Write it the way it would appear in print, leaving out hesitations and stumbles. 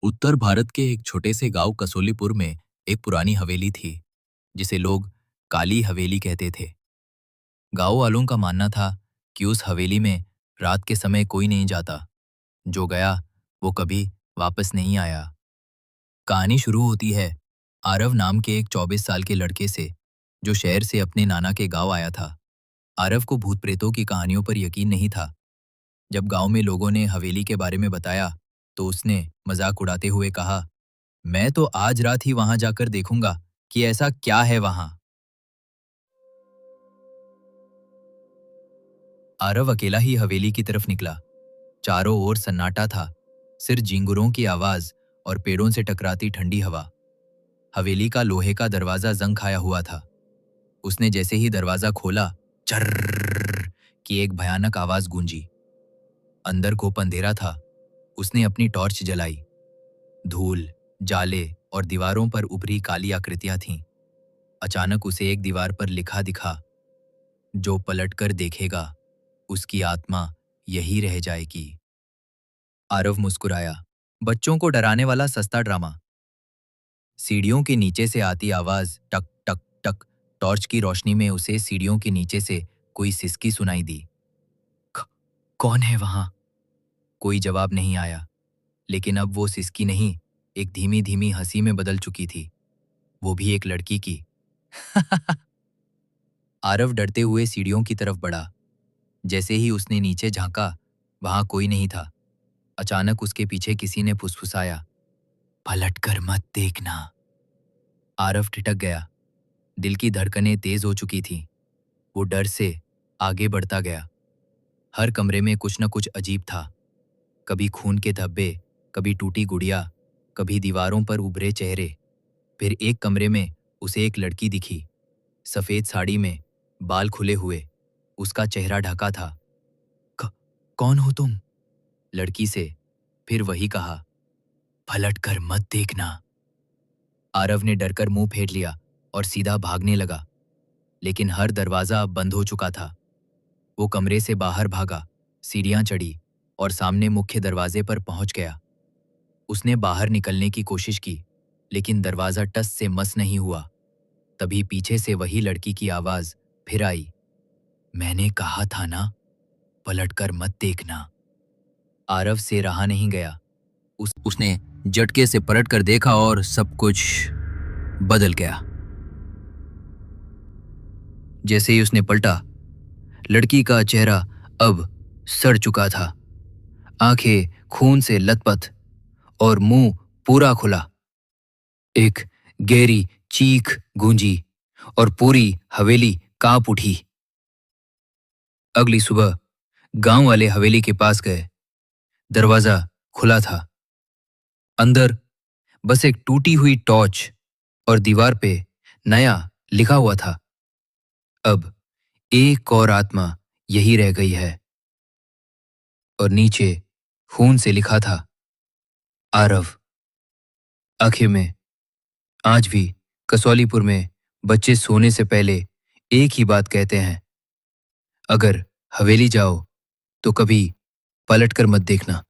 उत्तर भारत के एक छोटे से गांव कसोलीपुर में एक पुरानी हवेली थी जिसे लोग काली हवेली कहते थे। गांव वालों का मानना था कि उस हवेली में रात के समय कोई नहीं जाता। जो गया वो कभी वापस नहीं आया। कहानी शुरू होती है आरव नाम के एक 24 साल के लड़के से जो शहर से अपने नाना के गांव आया था। आरव को भूत प्रेतों की कहानियों पर यकीन नहीं था। जब गांव में लोगों ने हवेली के बारे में बताया तो उसने मजाक उड़ाते हुए कहा, मैं तो आज रात ही वहां जाकर देखूंगा कि ऐसा क्या है वहां। आरव अकेला ही हवेली की तरफ निकला। चारों ओर सन्नाटा था, सिर्फ झिंगुरों की आवाज और पेड़ों से टकराती ठंडी हवा। हवेली का लोहे का दरवाजा जंग खाया हुआ था। उसने जैसे ही दरवाजा खोला, चर्र की एक भयानक आवाज गूंजी। अंदर खूब अंधेरा था। उसने अपनी टॉर्च जलाई। धूल, जाले और दीवारों पर उभरी काली आकृतियां थीं। अचानक उसे एक दीवार पर लिखा दिखा, जो पलटकर देखेगा उसकी आत्मा यही रह जाएगी। आरव मुस्कुराया। बच्चों को डराने वाला सस्ता ड्रामा। सीढ़ियों के नीचे से आती आवाज टक टक टक। टॉर्च की रोशनी में उसे सीढ़ियों के नीचे से कोई सिसकी सुनाई दी। कौन है वहां? कोई जवाब नहीं आया। लेकिन अब वो सिसकी नहीं, एक धीमी धीमी हंसी में बदल चुकी थी, वो भी एक लड़की की। आरव डरते हुए सीढ़ियों की तरफ बढ़ा। जैसे ही उसने नीचे झांका, वहां कोई नहीं था। अचानक उसके पीछे किसी ने फुसफुसाया, पलट कर मत देखना। आरव ठिठक गया। दिल की धड़कनें तेज हो चुकी थीं। वो डर से आगे बढ़ता गया। हर कमरे में कुछ न कुछ अजीब था। कभी खून के धब्बे, कभी टूटी गुड़िया, कभी दीवारों पर उभरे चेहरे। फिर एक कमरे में उसे एक लड़की दिखी, सफेद साड़ी में, बाल खुले हुए। उसका चेहरा ढका था। कौन हो तुम? लड़की से फिर वही कहा, पलट कर मत देखना। आरव ने डरकर मुंह फेर लिया और सीधा भागने लगा। लेकिन हर दरवाजा अब बंद हो चुका था। वो कमरे से बाहर भागा, सीढ़ियां चढ़ी और सामने मुख्य दरवाजे पर पहुंच गया। उसने बाहर निकलने की कोशिश की, लेकिन दरवाजा टस से मस नहीं हुआ। तभी पीछे से वही लड़की की आवाज फिर आई, मैंने कहा था ना, पलटकर मत देखना। आरव से रहा नहीं गया। उसने झटके से पलट कर देखा और सब कुछ बदल गया। जैसे ही उसने पलटा, लड़की का चेहरा अब सड़ चुका था। आंखें खून से लथपथ और मुंह पूरा खुला। एक गहरी चीख गूंजी और पूरी हवेली कांप उठी। अगली सुबह गांव वाले हवेली के पास गए। दरवाजा खुला था। अंदर बस एक टूटी हुई टॉर्च और दीवार पे नया लिखा हुआ था, अब एक और आत्मा यही रह गई है। और नीचे खून से लिखा था, आरव। आखिर में आज भी कसौलीपुर में बच्चे सोने से पहले एक ही बात कहते हैं, अगर हवेली जाओ तो कभी पलट कर मत देखना।